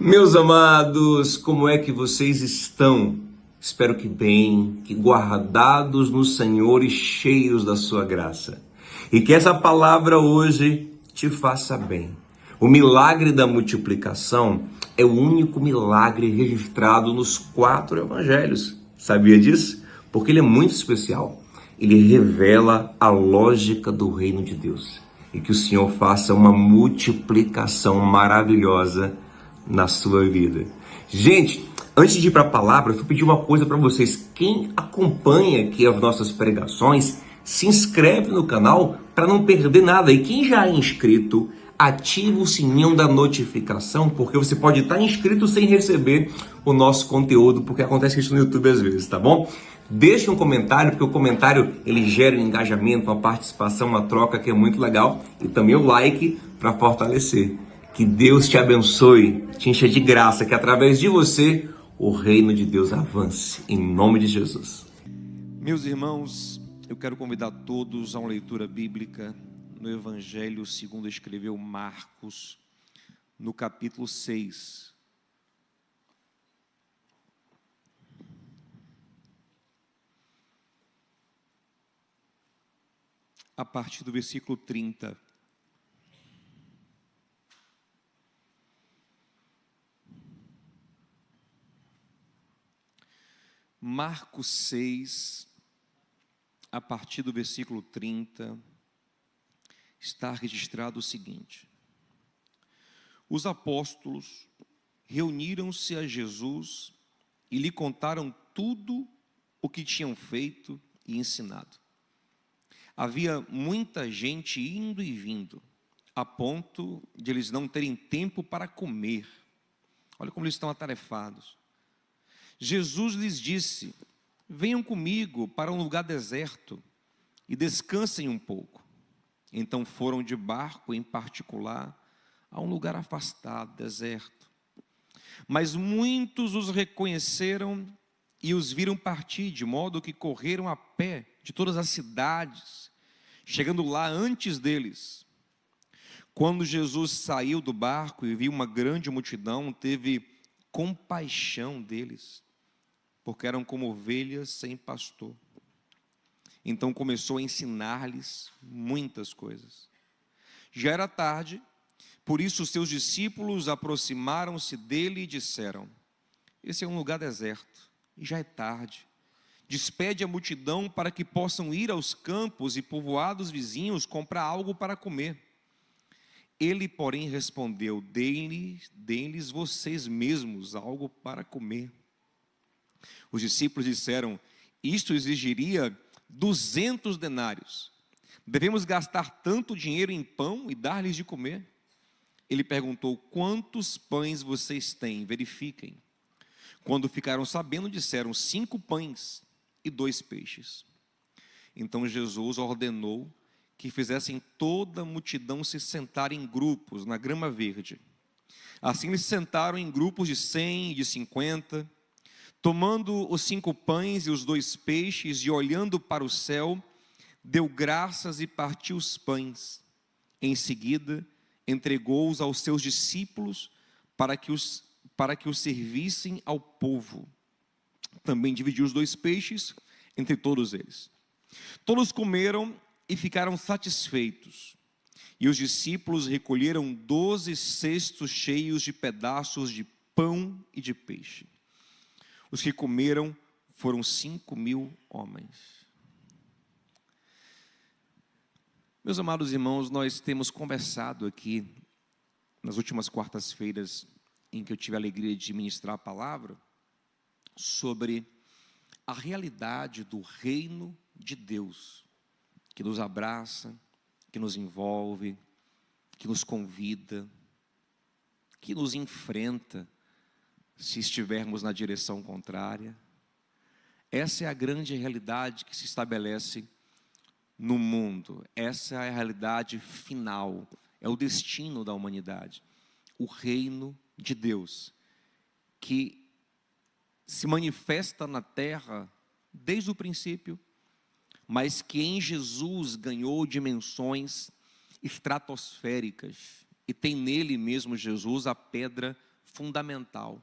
Meus amados, como é que vocês estão? Espero que bem, que guardados no Senhor e cheios da sua graça. E que essa palavra hoje te faça bem. O milagre da multiplicação é o único milagre registrado nos 4 evangelhos. Sabia disso? Porque ele é muito especial. Ele revela a lógica do reino de Deus. E que o Senhor faça uma multiplicação maravilhosa na sua vida. Gente, antes de ir para a palavra, eu vou pedir uma coisa para vocês. Quem acompanha aqui as nossas pregações, se inscreve no canal para não perder nada. E quem já é inscrito, ativa o sininho da notificação, porque você pode estar inscrito sem receber o nosso conteúdo, porque acontece isso no YouTube às vezes, tá bom? Deixe um comentário, porque o comentário ele gera um engajamento, uma participação, uma troca que é muito legal. E também o like para fortalecer. Que Deus te abençoe, te encha de graça, que através de você o reino de Deus avance, em nome de Jesus. Meus irmãos, eu quero convidar todos a uma leitura bíblica no Evangelho segundo escreveu Marcos, no capítulo 6. A partir do versículo 30. Marcos 6, a partir do versículo 30, está registrado o seguinte: os apóstolos reuniram-se a Jesus e lhe contaram tudo o que tinham feito e ensinado. Havia muita gente indo e vindo, a ponto de eles não terem tempo para comer. Olha como eles estão atarefados. Jesus lhes disse: venham comigo para um lugar deserto e descansem um pouco. Então foram de barco em particular a um lugar afastado, deserto. Mas muitos os reconheceram e os viram partir, de modo que correram a pé de todas as cidades, chegando lá antes deles. Quando Jesus saiu do barco e viu uma grande multidão, teve compaixão deles, porque eram como ovelhas sem pastor. Então começou a ensinar-lhes muitas coisas. Já era tarde, por isso os seus discípulos aproximaram-se dele e disseram: esse é um lugar deserto, e já é tarde. Despede a multidão para que possam ir aos campos e povoados vizinhos comprar algo para comer. Ele, porém, respondeu: deem-lhes vocês mesmos algo para comer. Os discípulos disseram: isto exigiria 200 denários. Devemos gastar tanto dinheiro em pão e dar-lhes de comer? Ele perguntou: quantos pães vocês têm? Verifiquem. Quando ficaram sabendo, disseram: 5 pães e 2 peixes. Então Jesus ordenou que fizessem toda a multidão se sentar em grupos na grama verde. Assim eles se sentaram em grupos de 100 e de 50. Tomando os 5 pães e os 2 peixes e olhando para o céu, deu graças e partiu os pães. Em seguida, entregou-os aos seus discípulos para que os servissem ao povo. Também dividiu os 2 peixes entre todos eles. Todos comeram e ficaram satisfeitos. E os discípulos recolheram 12 cestos cheios de pedaços de pão e de peixe. Os que comeram foram 5.000 homens. Meus amados irmãos, nós temos conversado aqui nas últimas quartas-feiras em que eu tive a alegria de ministrar a palavra sobre a realidade do reino de Deus, que nos abraça, que nos envolve, que nos convida, que nos enfrenta se estivermos na direção contrária. Essa é a grande realidade que se estabelece no mundo. Essa é a realidade final, é o destino da humanidade. O reino de Deus, que se manifesta na terra desde o princípio, mas que em Jesus ganhou dimensões estratosféricas, e tem nele mesmo Jesus a pedra fundamental.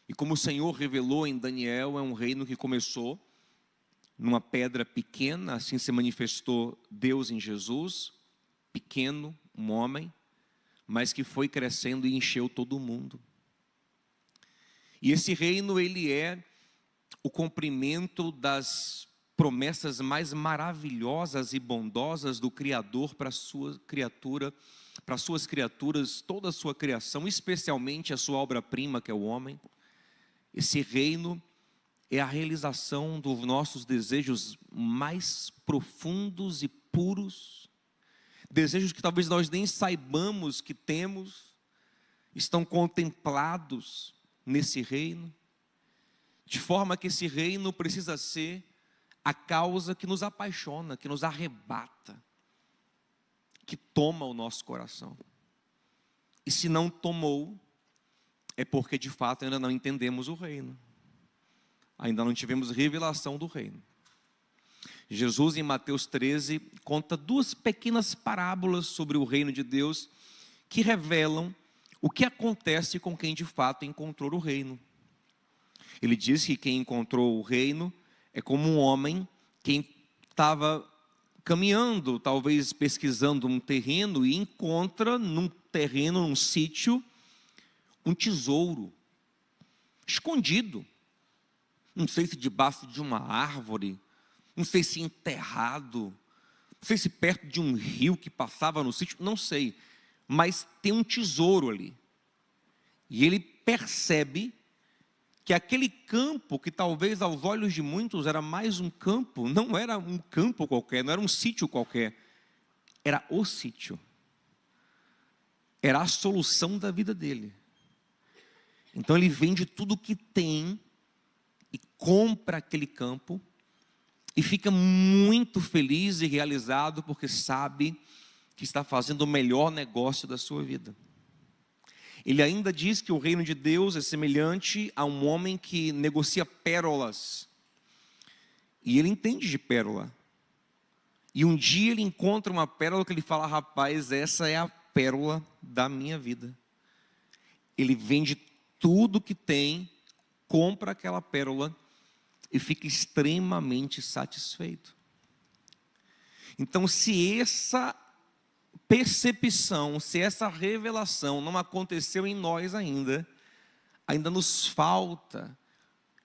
E como o Senhor revelou em Daniel, é um reino que começou numa pedra pequena, assim se manifestou Deus em Jesus, pequeno, um homem, mas que foi crescendo e encheu todo o mundo. E esse reino, ele é o cumprimento das promessas mais maravilhosas e bondosas do Criador para a sua criatura, para as suas criaturas, toda a sua criação, especialmente a sua obra-prima, que é o homem. Esse reino é a realização dos nossos desejos mais profundos e puros, desejos que talvez nós nem saibamos que temos, estão contemplados nesse reino, de forma que esse reino precisa ser a causa que nos apaixona, que nos arrebata, que toma o nosso coração. E se não tomou, é porque de fato ainda não entendemos o reino, ainda não tivemos revelação do reino. Jesus, em Mateus 13, conta duas pequenas parábolas sobre o reino de Deus, que revelam o que acontece com quem de fato encontrou o reino. Ele diz que quem encontrou o reino é como um homem que estava caminhando, talvez pesquisando um terreno, e encontra num terreno, num sítio, um tesouro escondido. Não sei se debaixo de uma árvore, não sei se enterrado, não sei se perto de um rio que passava no sítio, não sei. Mas tem um tesouro ali. E ele percebe que aquele campo, que talvez aos olhos de muitos era mais um campo, não era um campo qualquer, não era um sítio qualquer, era o sítio. Era a solução da vida dele. Então ele vende tudo o que tem e compra aquele campo e fica muito feliz e realizado porque sabe que está fazendo o melhor negócio da sua vida. Ele ainda diz que o reino de Deus é semelhante a um homem que negocia pérolas. E ele entende de pérola. E um dia ele encontra uma pérola que ele fala: rapaz, essa é a pérola da minha vida. Ele vende tudo que tem, compra aquela pérola e fica extremamente satisfeito. Então, se essa percepção, se essa revelação não aconteceu em nós ainda nos falta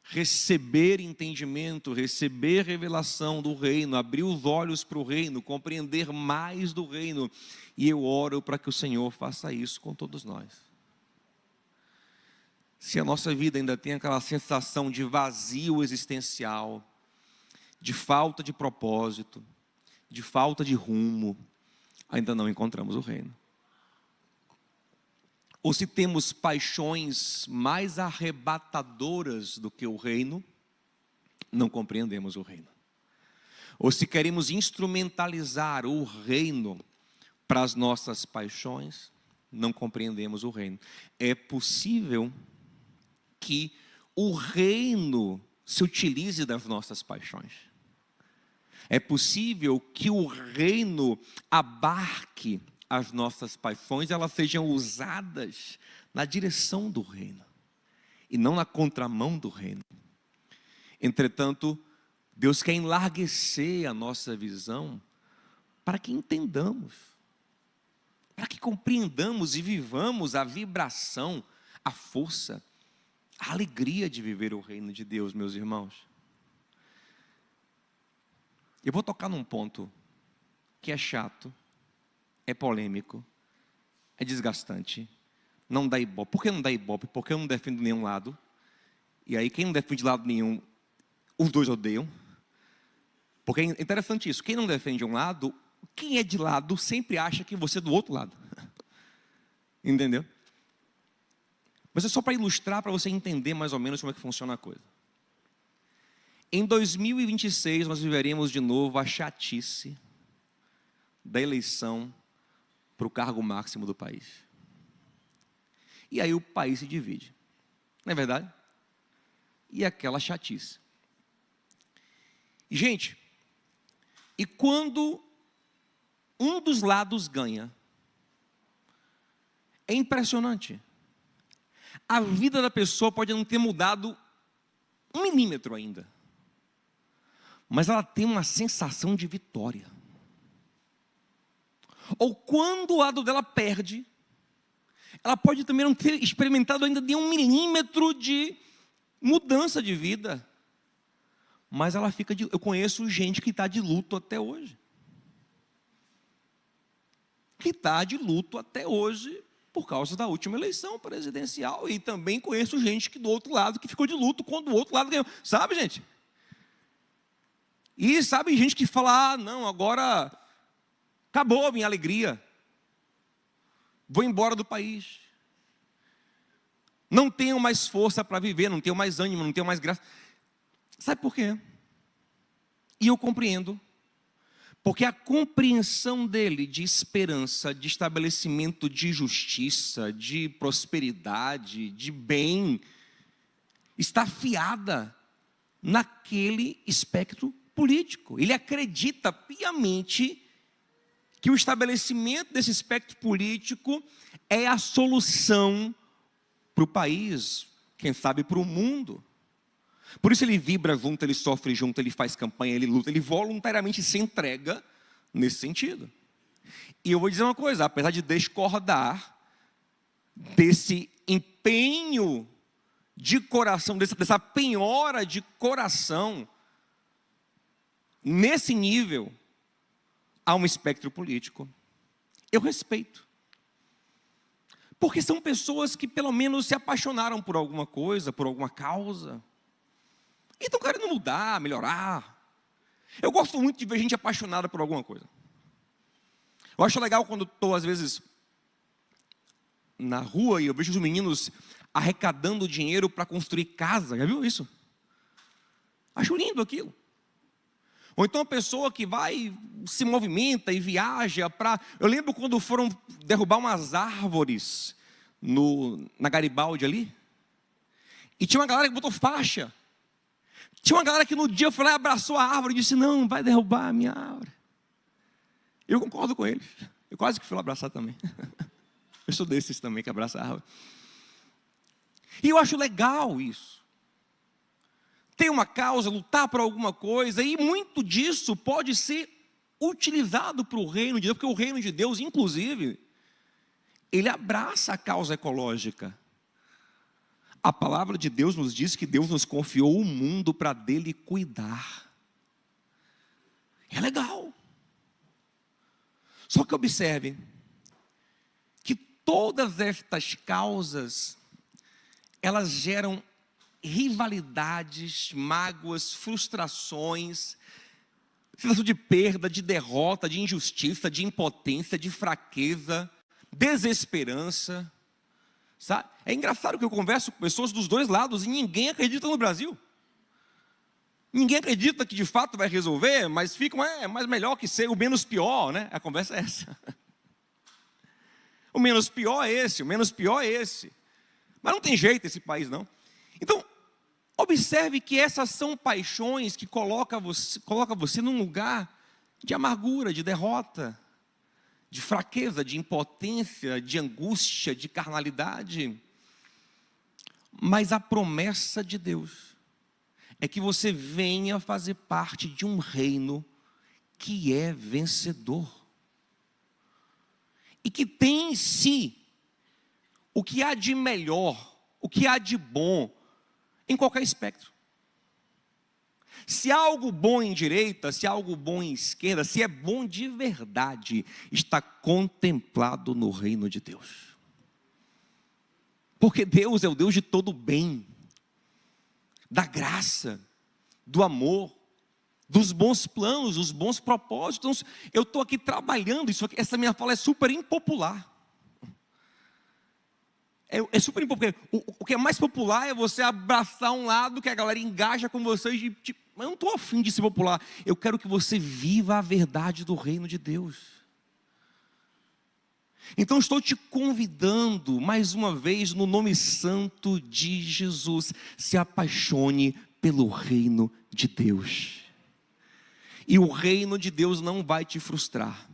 receber entendimento, receber revelação do reino, abrir os olhos para o reino, compreender mais do reino. E eu oro para que o Senhor faça isso com todos nós. Se a nossa vida ainda tem aquela sensação de vazio existencial, de falta de propósito, de falta de rumo, ainda não encontramos o reino. Ou se temos paixões mais arrebatadoras do que o reino, não compreendemos o reino. Ou se queremos instrumentalizar o reino para as nossas paixões, não compreendemos o reino. É possível que o reino se utilize das nossas paixões. É possível que o reino abarque as nossas paixões, elas sejam usadas na direção do reino e não na contramão do reino. Entretanto, Deus quer enlarguecer a nossa visão para que entendamos, para que compreendamos e vivamos a vibração, a força, a alegria de viver o reino de Deus, meus irmãos. Eu vou tocar num ponto que é chato, é polêmico, é desgastante, não dá ibope. Por que não dá ibope? Porque eu não defendo nenhum lado. E aí quem não defende lado nenhum, os dois odeiam. Porque é interessante isso, quem não defende um lado, quem é de lado sempre acha que você é do outro lado. Entendeu? Mas é só para ilustrar, para você entender mais ou menos como é que funciona a coisa. Em 2026 nós viveremos de novo a chatice da eleição para o cargo máximo do país. E aí o país se divide, não é verdade? E aquela chatice. Gente, e quando um dos lados ganha, é impressionante. A vida da pessoa pode não ter mudado 1 milímetro ainda, mas ela tem uma sensação de vitória. Ou quando o lado dela perde, ela pode também não ter experimentado ainda de 1 milímetro de mudança de vida, mas ela fica de... Eu conheço gente que está de luto até hoje. Que está de luto até hoje por causa da última eleição presidencial. E também conheço gente que do outro lado, que ficou de luto quando o outro lado ganhou. Sabe, gente? E sabe gente que fala, não, agora acabou a minha alegria. Vou embora do país. Não tenho mais força para viver, não tenho mais ânimo, não tenho mais graça. Sabe por quê? E eu compreendo. Porque a compreensão dele de esperança, de estabelecimento de justiça, de prosperidade, de bem, está afiada naquele espectro político. Ele acredita piamente que o estabelecimento desse espectro político é a solução para o país, quem sabe para o mundo. Por isso ele vibra junto, ele sofre junto, ele faz campanha, ele luta, ele voluntariamente se entrega nesse sentido. E eu vou dizer uma coisa, apesar de discordar desse empenho de coração, dessa penhora de coração, nesse nível, há um espectro político. Eu respeito. Porque são pessoas que pelo menos se apaixonaram por alguma coisa, por alguma causa. E estão querendo mudar, melhorar. Eu gosto muito de ver gente apaixonada por alguma coisa. Eu acho legal quando estou, às vezes, na rua e eu vejo os meninos arrecadando dinheiro para construir casa. Já viu isso? Acho lindo aquilo. Ou então a pessoa que vai, se movimenta e viaja para... Eu lembro quando foram derrubar umas árvores na Garibaldi ali. E tinha uma galera que botou faixa. Tinha uma galera que no dia foi lá e abraçou a árvore e disse, não, vai derrubar a minha árvore. Eu concordo com eles. Eu quase que fui lá abraçar também. Eu sou desses também que abraça a árvore. E eu acho legal isso. Ter uma causa, lutar por alguma coisa, e muito disso pode ser utilizado para o reino de Deus, porque o reino de Deus, inclusive, ele abraça a causa ecológica. A palavra de Deus nos diz que Deus nos confiou o mundo para dele cuidar. É legal. Só que observe que todas estas causas, elas geram rivalidades, mágoas, frustrações, sensação de perda, de derrota, de injustiça, de impotência, de fraqueza, desesperança. Sabe? É engraçado que eu converso com pessoas dos dois lados e ninguém acredita no Brasil. Ninguém acredita que de fato vai resolver, mas ficam, mas melhor que ser o menos pior, né? A conversa é essa. O menos pior é esse, o menos pior é esse. Mas não tem jeito esse país não. Então, observe que essas são paixões que colocam você num lugar de amargura, de derrota, de fraqueza, de impotência, de angústia, de carnalidade. Mas a promessa de Deus é que você venha fazer parte de um reino que é vencedor. E que tem em si o que há de melhor, o que há de bom, em qualquer espectro. Se há algo bom em direita, se há algo bom em esquerda, se é bom de verdade, está contemplado no reino de Deus. Porque Deus é o Deus de todo bem, da graça, do amor, dos bons planos, dos bons propósitos. Então, eu estou aqui trabalhando, essa minha fala é super impopular. É super impopular. O que é mais popular é você abraçar um lado que a galera engaja com você e tipo, eu não estou afim de ser popular. Eu quero que você viva a verdade do reino de Deus. Então estou te convidando, mais uma vez, no nome santo de Jesus, se apaixone pelo reino de Deus. E o reino de Deus não vai te frustrar.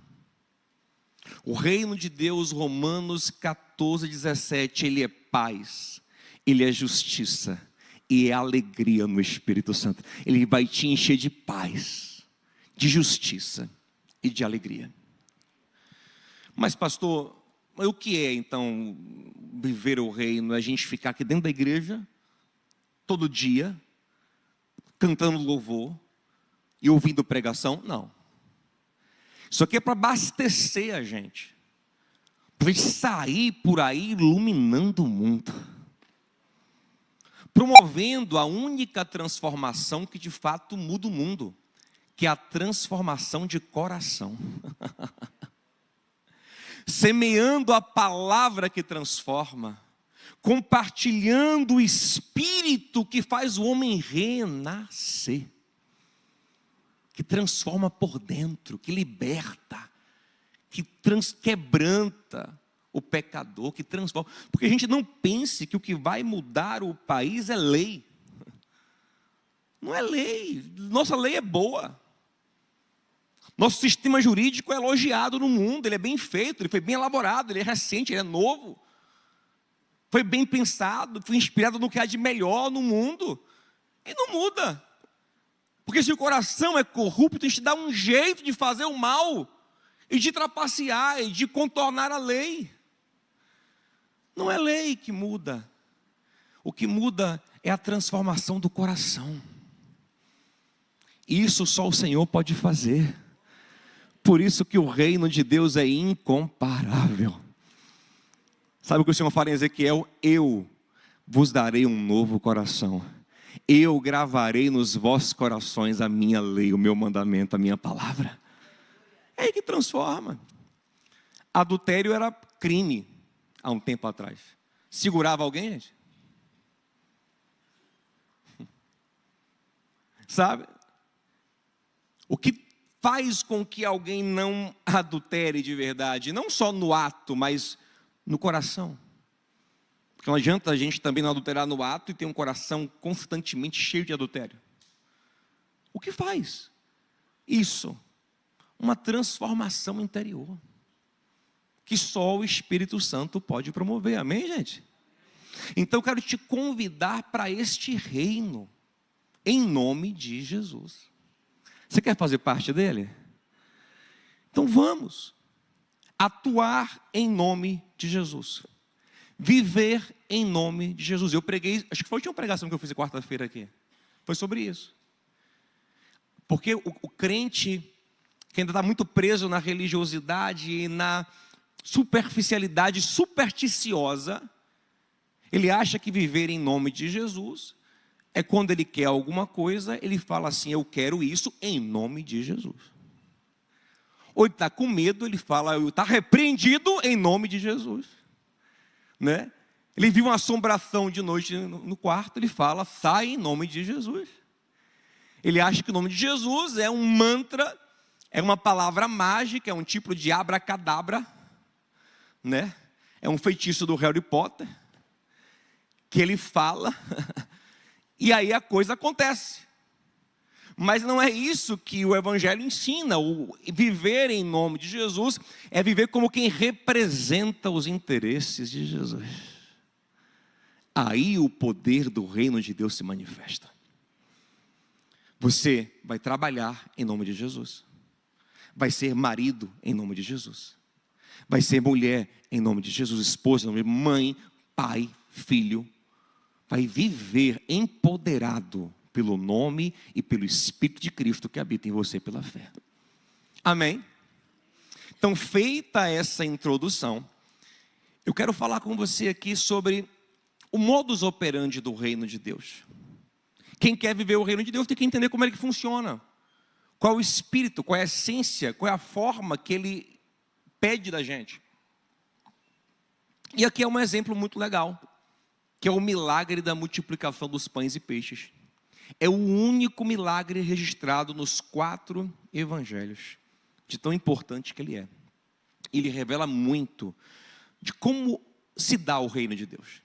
O reino de Deus, Romanos 14, 17, ele é paz, Ele é justiça e é alegria no Espírito Santo. Ele vai te encher de paz, de justiça e de alegria. Mas pastor, o que é então viver o reino? A gente ficar aqui dentro da igreja, todo dia, cantando louvor e ouvindo pregação? Não. Isso aqui é para abastecer a gente, para a gente sair por aí iluminando o mundo, promovendo a única transformação que de fato muda o mundo, que é a transformação de coração. Semeando a palavra que transforma, compartilhando o Espírito que faz o homem renascer, que transforma por dentro, que liberta, que quebranta o pecador, que transforma. Porque a gente não pense que o que vai mudar o país é lei. Não é lei, nossa lei é boa. Nosso sistema jurídico é elogiado no mundo, ele é bem feito, ele foi bem elaborado, ele é recente, ele é novo. Foi bem pensado, foi inspirado no que há de melhor no mundo. E não muda. Porque se o coração é corrupto, a gente dá um jeito de fazer o mal, e de trapacear, e de contornar a lei. Não é lei que muda. O que muda é a transformação do coração. Isso só o Senhor pode fazer. Por isso que o reino de Deus é incomparável. Sabe o que o Senhor fala em Ezequiel? Eu vos darei um novo coração. Eu gravarei nos vossos corações a minha lei, o meu mandamento, a minha palavra. É aí que transforma. Adultério era crime há um tempo atrás. Segurava alguém, gente? Sabe? O que faz com que alguém não adultere de verdade, não só no ato, mas no coração. Porque não adianta a gente também não adulterar no ato e ter um coração constantemente cheio de adultério. O que faz? Isso, uma transformação interior, que só o Espírito Santo pode promover, amém, gente? Então eu quero te convidar para este reino, em nome de Jesus. Você quer fazer parte dele? Então vamos atuar em nome de Jesus, viver em nome de Jesus. Eu preguei, acho que foi a última pregação que eu fiz quarta-feira aqui, foi sobre isso. Porque o crente que ainda está muito preso na religiosidade e na superficialidade supersticiosa, ele acha que viver em nome de Jesus é quando ele quer alguma coisa, ele fala assim, eu quero isso em nome de Jesus. Ou ele está com medo, ele fala, está repreendido em nome de Jesus. Né? Ele viu uma assombração de noite no quarto, ele fala, sai em nome de Jesus. Ele acha que o nome de Jesus é um mantra, é uma palavra mágica, é um tipo de abracadabra, né? É um feitiço do Harry Potter, que ele fala... E aí a coisa acontece. Mas não é isso que o Evangelho ensina. O viver em nome de Jesus é viver como quem representa os interesses de Jesus. Aí o poder do reino de Deus se manifesta. Você vai trabalhar em nome de Jesus. Vai ser marido em nome de Jesus. Vai ser mulher em nome de Jesus. Esposa, mãe, pai, filho. Vai viver empoderado pelo nome e pelo Espírito de Cristo que habita em você pela fé. Amém? Então, feita essa introdução, eu quero falar com você aqui sobre o modus operandi do reino de Deus. Quem quer viver o reino de Deus tem que entender como é que funciona. Qual é o Espírito, qual é a essência, qual é a forma que Ele pede da gente. E aqui é um exemplo muito legal, que é o milagre da multiplicação dos pães e peixes. É o único milagre registrado nos 4 evangelhos, de tão importante que ele é. Ele revela muito de como se dá o reino de Deus.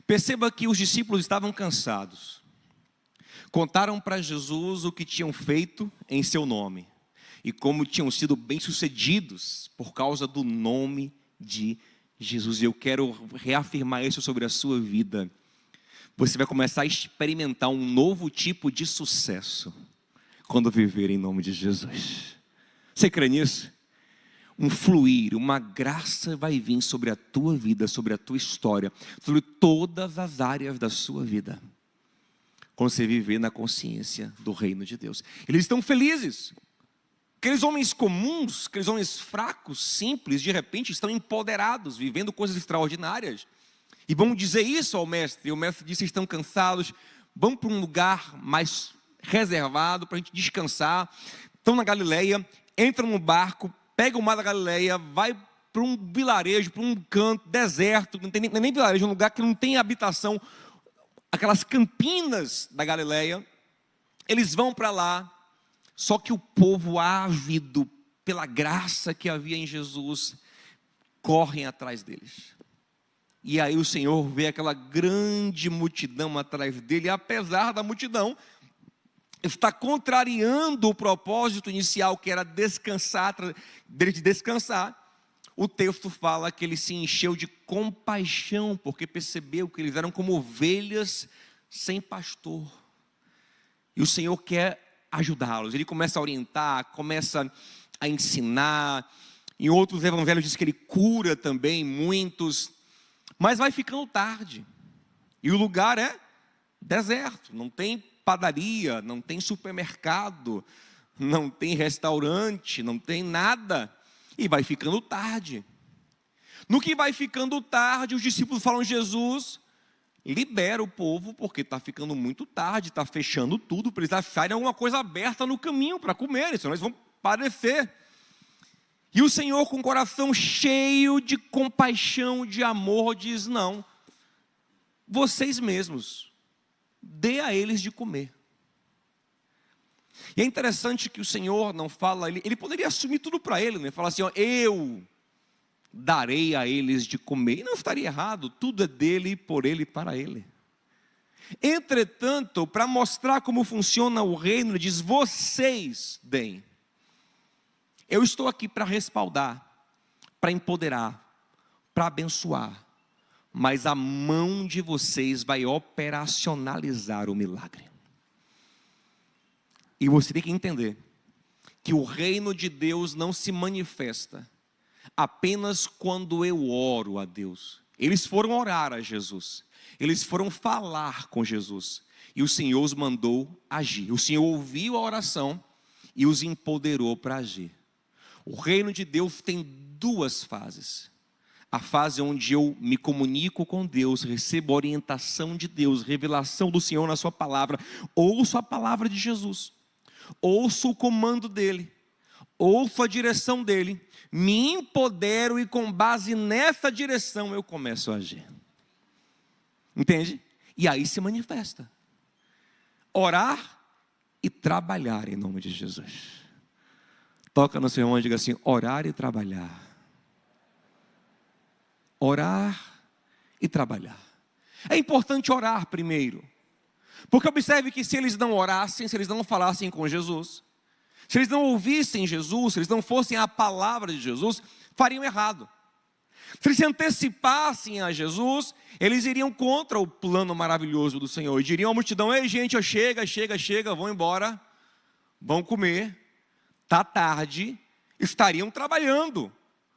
Perceba que os discípulos estavam cansados. Contaram para Jesus o que tinham feito em seu nome e como tinham sido bem-sucedidos por causa do nome de Jesus, eu quero reafirmar isso sobre a sua vida. Você vai começar a experimentar um novo tipo de sucesso quando viver em nome de Jesus. Você crê nisso? Um fluir, uma graça vai vir sobre a tua vida, sobre a tua história, sobre todas as áreas da sua vida, quando você viver na consciência do reino de Deus. Eles estão felizes. Aqueles homens comuns, aqueles homens fracos, simples, de repente estão empoderados, vivendo coisas extraordinárias. E vão dizer isso ao mestre. E o mestre disse: estão cansados, vão para um lugar mais reservado para a gente descansar. Estão na Galileia, entram no barco, pegam o mar da Galileia, vai para um vilarejo, para um canto, deserto, não tem nem vilarejo, é um lugar que não tem habitação, aquelas campinas da Galileia. Eles vão para lá, só que o povo, ávido pela graça que havia em Jesus, correm atrás deles. E aí o Senhor vê aquela grande multidão atrás dele, e apesar da multidão está contrariando o propósito inicial, que era descansar, dele de descansar, o texto fala que ele se encheu de compaixão, porque percebeu que eles eram como ovelhas sem pastor. E o Senhor quer ajudá-los. Ele começa a orientar, começa a ensinar. Em outros evangelhos diz que ele cura também muitos. Mas vai ficando tarde. E o lugar é deserto, não tem padaria, não tem supermercado, não tem restaurante, não tem nada, e vai ficando tarde. No que vai ficando tarde, os discípulos falam: Jesus, libera o povo, porque está ficando muito tarde, está fechando tudo, para eles acharem alguma coisa aberta no caminho para comer, senão eles vão padecer. E o Senhor, com o coração cheio de compaixão, de amor, diz: não, vocês mesmos, dê a eles de comer. E é interessante que o Senhor não fala, ele poderia assumir tudo para ele, né? Falar assim: ó, eu darei a eles de comer, e não estaria errado, tudo é dele, por ele e para ele. Entretanto, para mostrar como funciona o reino, ele diz: vocês deem. Eu estou aqui para respaldar, para empoderar, para abençoar, mas a mão de vocês vai operacionalizar o milagre. E você tem que entender que o reino de Deus não se manifesta apenas quando eu oro a Deus. Eles foram orar a Jesus, eles foram falar com Jesus, e o Senhor os mandou agir. O Senhor ouviu a oração e os empoderou para agir. O reino de Deus tem duas fases: a fase onde eu me comunico com Deus, recebo a orientação de Deus, revelação do Senhor na sua palavra, ouço a palavra de Jesus, ouço o comando dele, ouço a direção dele, me empodero, e com base nessa direção eu começo a agir. Entende? E aí se manifesta. Orar e trabalhar em nome de Jesus. Toca no seu irmão e diga assim: orar e trabalhar. Orar e trabalhar. É importante orar primeiro, porque observe que se eles não orassem, se eles não falassem com Jesus, se eles não ouvissem Jesus, se eles não fossem a palavra de Jesus, fariam errado. Se eles se antecipassem a Jesus, eles iriam contra o plano maravilhoso do Senhor, e diriam à multidão: ei gente, chega, vão embora, vão comer, está tarde. Estariam trabalhando,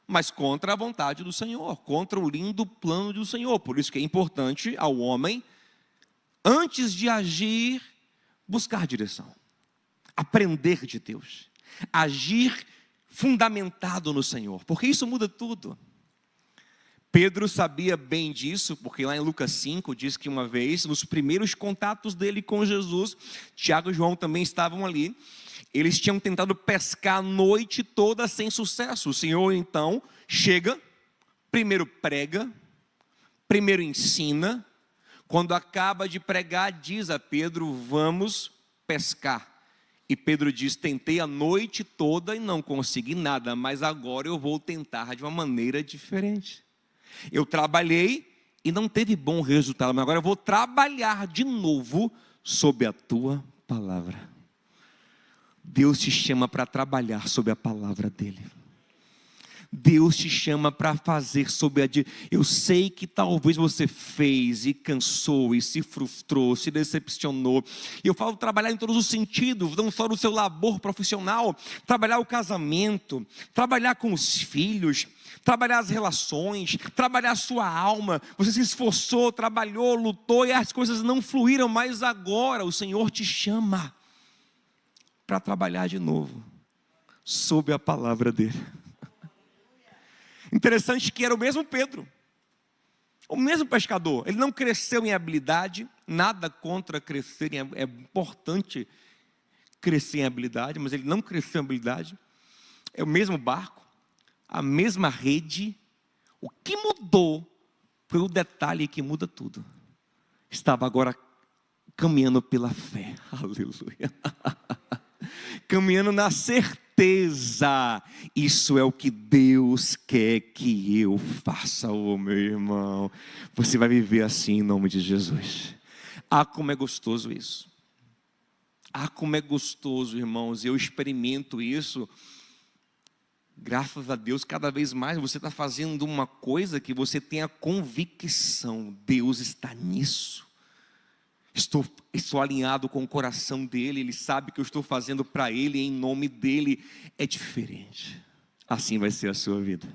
mas contra a vontade do Senhor, contra o lindo plano do Senhor. Por isso que é importante ao homem, antes de agir, buscar direção, aprender de Deus, agir fundamentado no Senhor, porque isso muda tudo. Pedro sabia bem disso, porque lá em Lucas 5 diz que uma vez, nos primeiros contatos dele com Jesus, Tiago e João também estavam ali. Eles tinham tentado pescar a noite toda sem sucesso. O Senhor então chega, primeiro prega, primeiro ensina. Quando acaba de pregar, diz a Pedro: vamos pescar. E Pedro diz: tentei a noite toda e não consegui nada, mas agora eu vou tentar de uma maneira diferente. Eu trabalhei e não teve bom resultado, mas agora eu vou trabalhar de novo sob a tua palavra. Deus te chama para trabalhar sob a palavra dele. Deus te chama para fazer sob a... Eu sei que talvez você fez e cansou e se frustrou, se decepcionou. E eu falo trabalhar em todos os sentidos, não só no seu labor profissional, trabalhar o casamento, trabalhar com os filhos, trabalhar as relações, trabalhar a sua alma. Você se esforçou, trabalhou, lutou e as coisas não fluíram, mas agora o Senhor te chama para trabalhar de novo, sob a palavra dele. Interessante que era o mesmo Pedro, o mesmo pescador. Ele não cresceu em habilidade, nada contra crescer, é importante crescer em habilidade, mas ele não cresceu em habilidade. É o mesmo barco, a mesma rede. O que mudou foi o detalhe que muda tudo. Estava agora caminhando pela fé, aleluia, caminhando na certeza. Isso é o que Deus quer que eu faça, oh meu irmão. Você vai viver assim em nome de Jesus. Ah, como é gostoso isso. Ah, como é gostoso, irmãos. Eu experimento isso. Graças a Deus, cada vez mais você está fazendo uma coisa que você tem a convicção. Deus está nisso. Estou alinhado com o coração dele. Ele sabe que eu estou fazendo para ele, em nome dele. É diferente. Assim vai ser a sua vida.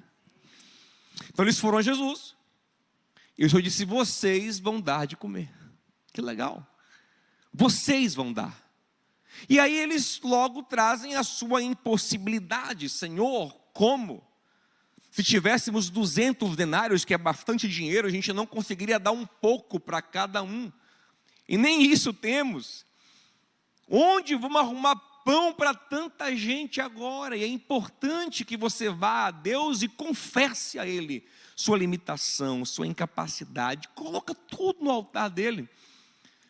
Então eles foram a Jesus. E o Senhor disse: vocês vão dar de comer. Que legal. Vocês vão dar. E aí eles logo trazem a sua impossibilidade. Senhor, como? Se tivéssemos 200 denários, que é bastante dinheiro, a gente não conseguiria dar um pouco para cada um. E nem isso temos. Onde vamos arrumar pão para tanta gente agora? E é importante que você vá a Deus e confesse a Ele sua limitação, sua incapacidade. Coloca tudo no altar dele.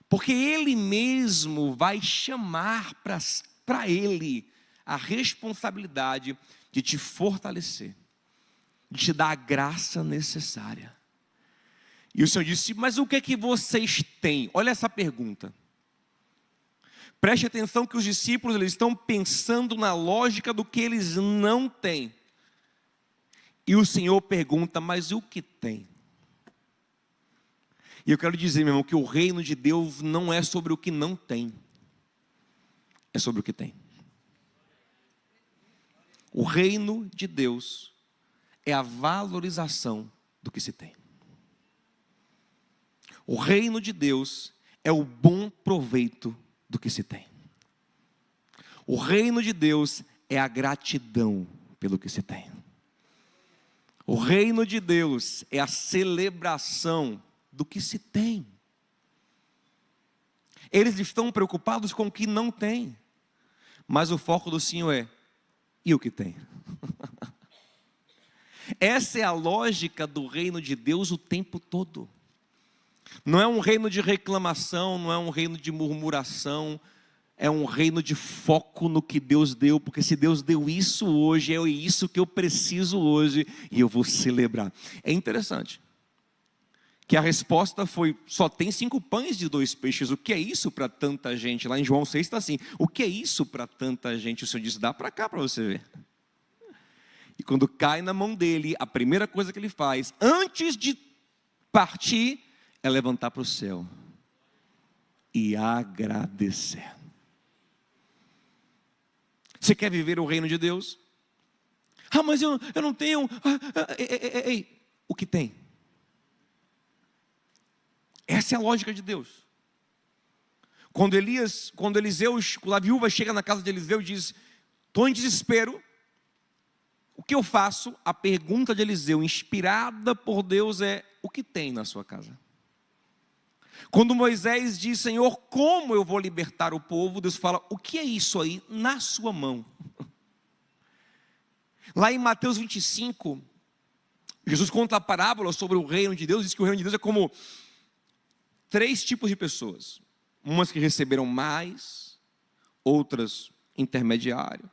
Porque Ele mesmo vai chamar para Ele a responsabilidade de te fortalecer, de te dar a graça necessária. E o Senhor disse: mas o que é que vocês têm? Olha essa pergunta. Preste atenção que os discípulos eles estão pensando na lógica do que eles não têm. E o Senhor pergunta: mas o que tem? E eu quero dizer, meu irmão, que o reino de Deus não é sobre o que não tem. É sobre o que tem. O reino de Deus é a valorização do que se tem. O reino de Deus é o bom proveito do que se tem. O reino de Deus é a gratidão pelo que se tem. O reino de Deus é a celebração do que se tem. Eles estão preocupados com o que não tem, mas o foco do Senhor é: e o que tem? Essa é a lógica do reino de Deus o tempo todo. Não é um reino de reclamação, não é um reino de murmuração, é um reino de foco no que Deus deu, porque se Deus deu isso hoje, é isso que eu preciso hoje, e eu vou celebrar. É interessante que a resposta foi: só tem 5 pães e 2 peixes, o que é isso para tanta gente? Lá em João 6 está assim: o que é isso para tanta gente? O Senhor diz: dá para cá para você ver. E quando cai na mão dele, a primeira coisa que ele faz, antes de partir, é levantar para o céu e agradecer. Você quer viver o reino de Deus? Ah, mas eu não tenho. Ei, o que tem? Essa é a lógica de Deus. Quando a viúva chega na casa de Eliseu e diz: estou em desespero, o que eu faço? A pergunta de Eliseu, inspirada por Deus, é: o que tem na sua casa? Quando Moisés diz: Senhor, como eu vou libertar o povo? Deus fala: o que é isso aí na sua mão? Lá em Mateus 25, Jesus conta a parábola sobre o reino de Deus. Diz que o reino de Deus é como 3 tipos de pessoas. Umas que receberam mais, outras intermediário,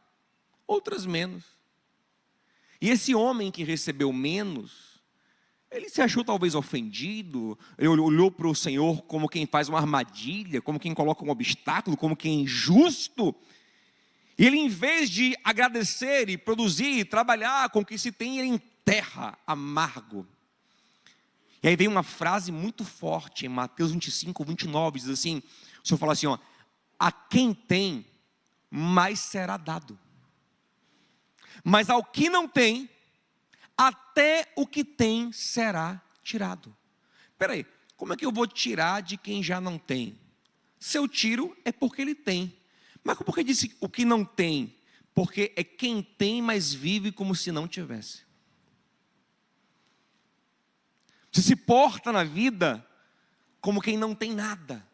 outras menos. E esse homem que recebeu menos, ele se achou talvez ofendido, ele olhou para o Senhor como quem faz uma armadilha, como quem coloca um obstáculo, como quem é injusto. E ele, em vez de agradecer e produzir e trabalhar com o que se tem, ele enterra amargo. E aí vem uma frase muito forte em Mateus 25, 29, diz assim, o Senhor fala assim, ó, a quem tem, mais será dado. Mas ao que não tem, até o que tem será tirado. Espera aí, como é que eu vou tirar de quem já não tem? Se eu tiro, é porque ele tem. Mas por que disse o que não tem? Porque é quem tem, mas vive como se não tivesse. Você se porta na vida como quem não tem nada.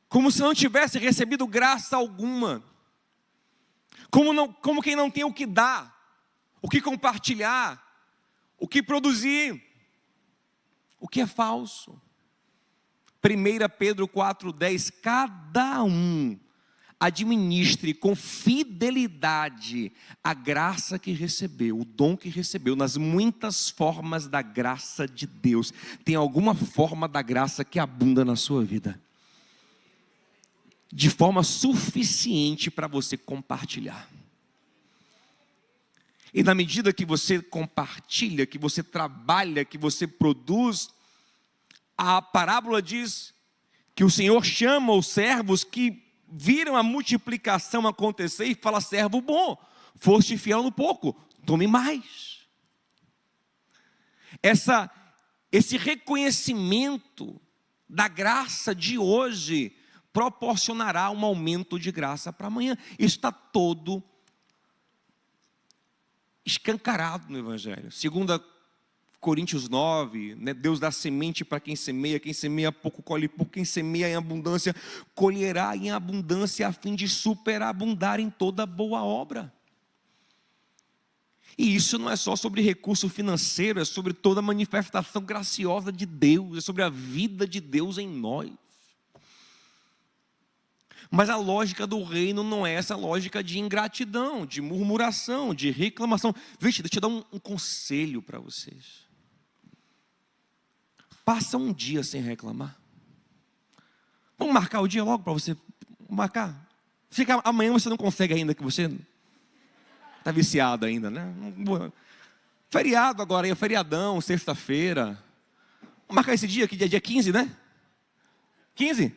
Como se não tivesse recebido graça alguma. Como quem não tem o que dar, o que compartilhar, o que produzir. O que é falso. 1 Pedro 4,10, cada um administre com fidelidade a graça que recebeu, o dom que recebeu, nas muitas formas da graça de Deus. Tem alguma forma da graça que abunda na sua vida, de forma suficiente para você compartilhar. E na medida que você compartilha, que você trabalha, que você produz, a parábola diz que o Senhor chama os servos que viram a multiplicação acontecer e fala, servo bom, foste fiel no pouco, tome mais. Esse reconhecimento da graça de hoje proporcionará um aumento de graça para amanhã. Isso está todo escancarado no Evangelho. 2 Coríntios 9, né? Deus dá semente para quem semeia pouco colhe pouco, quem semeia em abundância colherá em abundância, a fim de superabundar em toda boa obra. E isso não é só sobre recurso financeiro, é sobre toda a manifestação graciosa de Deus, é sobre a vida de Deus em nós. Mas a lógica do reino não é essa lógica de ingratidão, de murmuração, de reclamação. Vixe, deixa eu dar um conselho para vocês. Passa um dia sem reclamar. Vamos marcar o dia logo para você marcar. Amanhã você não consegue ainda, que você está viciado ainda, né? Feriado agora, é feriadão, sexta-feira. Vamos marcar esse dia, que dia 15, né? 15?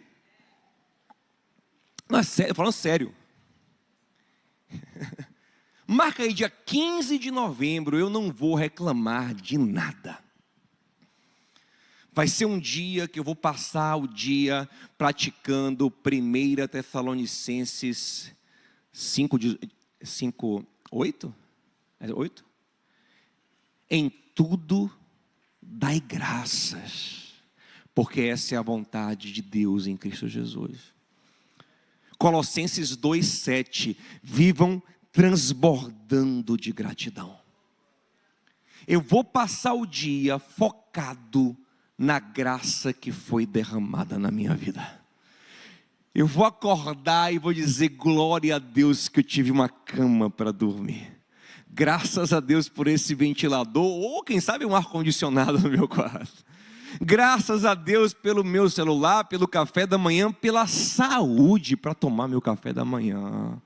Não, é sério, falando sério. Marca aí dia 15 de novembro, eu não vou reclamar de nada. Vai ser um dia que eu vou passar o dia praticando 1 Tessalonicenses 5:8? É 8? Em tudo dai graças, porque essa é a vontade de Deus em Cristo Jesus. Colossenses 2:7, vivam transbordando de gratidão. Eu vou passar o dia focado na graça que foi derramada na minha vida. Eu vou acordar e vou dizer, glória a Deus que eu tive uma cama para dormir. Graças a Deus por esse ventilador, ou quem sabe um ar-condicionado no meu quarto. Graças a Deus pelo meu celular, pelo café da manhã, pela saúde para tomar meu café da manhã.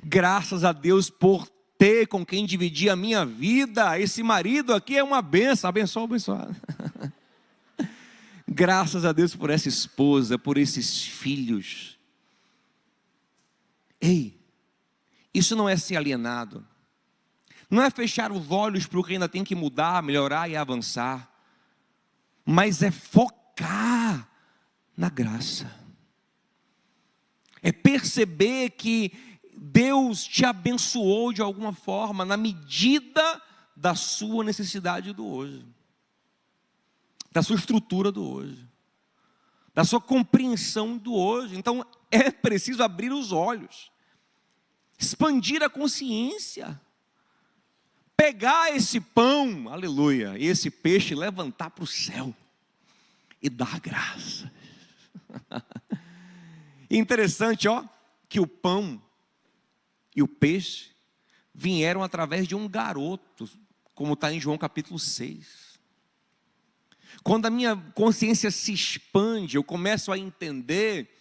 Graças a Deus por ter com quem dividir a minha vida. Esse marido aqui é uma bênção, abençoado. Graças a Deus por essa esposa, por esses filhos. Ei, isso não é ser alienado. Não é fechar os olhos para o que ainda tem que mudar, melhorar e avançar. Mas é focar na graça. É perceber que Deus te abençoou de alguma forma, na medida da sua necessidade do hoje, da sua estrutura do hoje, da sua compreensão do hoje. Então é preciso abrir os olhos, expandir a consciência, pegar esse pão, aleluia, e esse peixe, levantar para o céu e dar graça. Interessante, ó, que o pão e o peixe vieram através de um garoto, como está em João capítulo 6. Quando a minha consciência se expande, eu começo a entender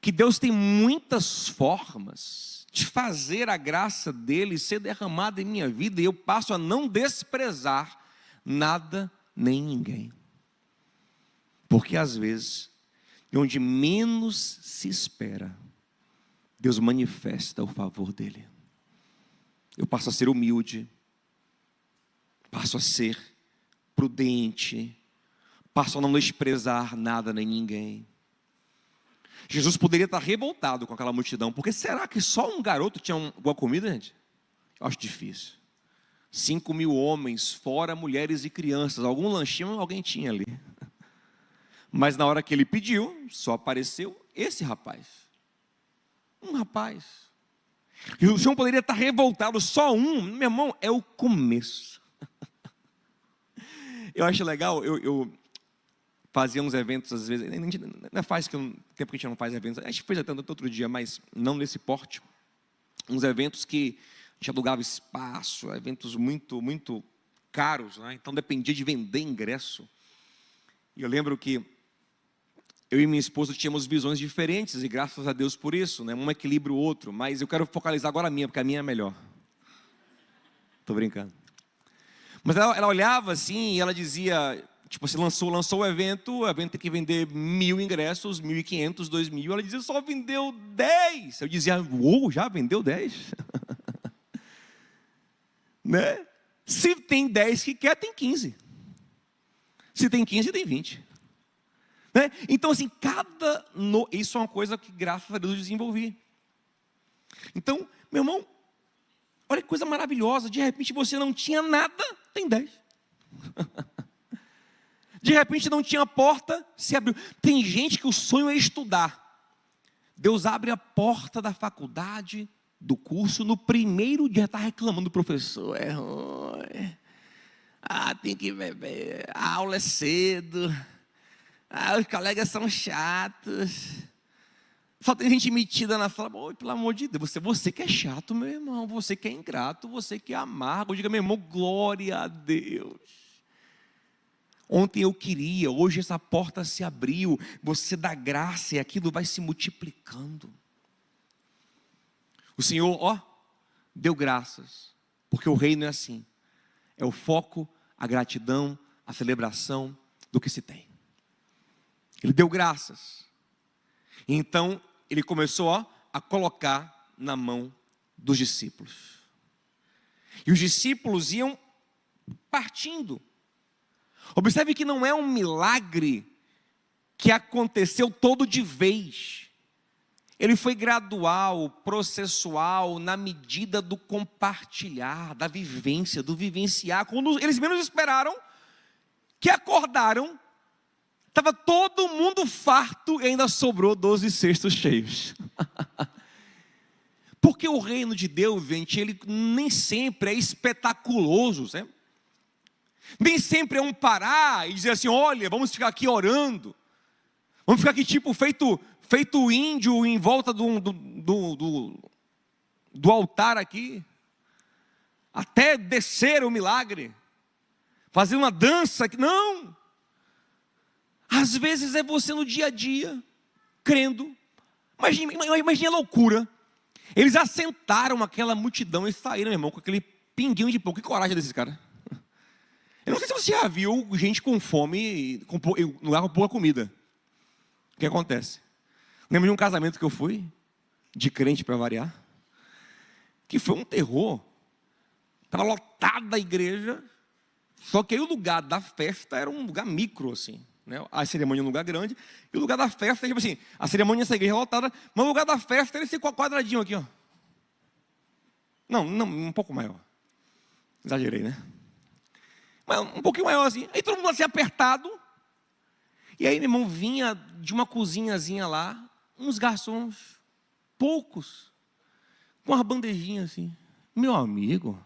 que Deus tem muitas formas de fazer a graça dele ser derramada em minha vida, e eu passo a não desprezar nada nem ninguém. Porque às vezes, onde menos se espera, Deus manifesta o favor dele. Eu passo a ser humilde, passo a ser prudente, passo a não desprezar nada nem ninguém. Jesus poderia estar revoltado com aquela multidão, porque será que só um garoto tinha boa comida, gente? Eu acho difícil. 5.000 homens, fora mulheres e crianças, algum lanchinho alguém tinha ali. Mas na hora que ele pediu, só apareceu esse rapaz. Um rapaz. E o Senhor poderia estar revoltado, só um, meu irmão, é o começo. Eu acho legal, eu fazia uns eventos às vezes, não faz tempo que a gente não faz eventos, a gente fez até outro dia, mas não nesse porte. Uns eventos que a gente alugava espaço, eventos muito, muito caros, né? Então dependia de vender ingresso. E eu lembro que eu e minha esposa tínhamos visões diferentes, e graças a Deus por isso, né? Um equilibra o outro, mas eu quero focalizar agora a minha, porque a minha é melhor. Estou brincando. Mas ela olhava assim, e ela dizia, tipo assim, lançou o evento tem que vender 1.000 ingressos, 1.500, 2.000, ela dizia, só vendeu 10. Eu dizia, uou, já vendeu 10? Né? Se tem 10 que quer, tem 15. Se tem 15, tem 20. Né? Então assim, isso é uma coisa que graças a Deus eu desenvolvi. Então, meu irmão, olha que coisa maravilhosa, de repente você não tinha nada, tem 10. De repente não tinha porta, se abriu. Tem gente que o sonho é estudar. Deus abre a porta da faculdade, do curso, no primeiro dia está reclamando do professor. É ruim. Tem que beber, a aula é cedo. Os colegas são chatos. Só tem gente metida na sala. Pelo amor de Deus, você que é chato, meu irmão. Você que é ingrato, você que é amargo. Diga, meu irmão, glória a Deus. Ontem eu queria, hoje essa porta se abriu. Você dá graça e aquilo vai se multiplicando. O Senhor, deu graças. Porque o reino é assim. É o foco, a gratidão, a celebração do que se tem. Ele deu graças. Então, ele começou a colocar na mão dos discípulos. E os discípulos iam partindo. Observe que não é um milagre que aconteceu todo de vez. Ele foi gradual, processual, na medida do compartilhar, da vivência, do vivenciar. Quando eles menos esperaram, que acordaram, estava todo mundo farto e ainda sobrou 12 cestos cheios. Porque o reino de Deus, gente, ele nem sempre é espetaculoso, certo? Nem sempre é um parar e dizer assim, olha, vamos ficar aqui orando. Vamos ficar aqui tipo feito índio em volta do altar aqui. Até descer o milagre. Fazer uma dança. Não. Às vezes é você no dia a dia, crendo. Imagine a loucura. Eles assentaram aquela multidão e saíram, meu irmão, com aquele pinguinho de pão. Que coragem desse cara. Eu não sei se você já viu gente com fome, no lugar com pouca comida. O que acontece? Lembro de um casamento que eu fui, de crente para variar, que foi um terror. Estava lotada a igreja, só que aí o lugar da festa era um lugar micro, assim. Né? A cerimônia é um lugar grande, e o lugar da festa, tipo assim, a cerimônia nessa igreja é lotada, mas o lugar da festa ele ficou quadradinho aqui, ó. Não, um pouco maior. Exagerei, né? Mas um pouquinho maior assim. Aí todo mundo assim apertado. E aí, meu irmão, vinha de uma cozinhazinha lá, uns garçons, poucos, com uma bandejinha assim. Meu amigo,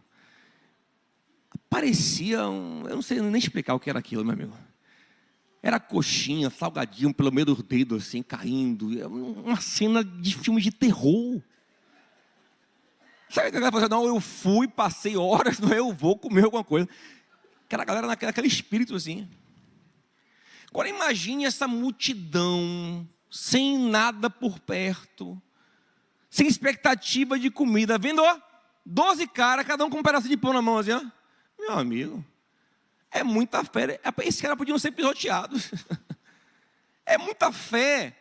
parecia eu não sei nem explicar o que era aquilo, meu amigo. Era coxinha, salgadinho pelo meio dos dedos assim, caindo. Uma cena de filme de terror. Sabe o que a galera falou? Não, eu fui, passei horas, não, eu vou comer alguma coisa. Aquela galera naquele espírito assim. Agora imagine essa multidão sem nada por perto, sem expectativa de comida, vendo, ó, 12 caras, cada um com um pedaço de pão na mão, assim, ó. Meu amigo, é muita fé. Esse cara podiam ser pisoteados. É muita fé.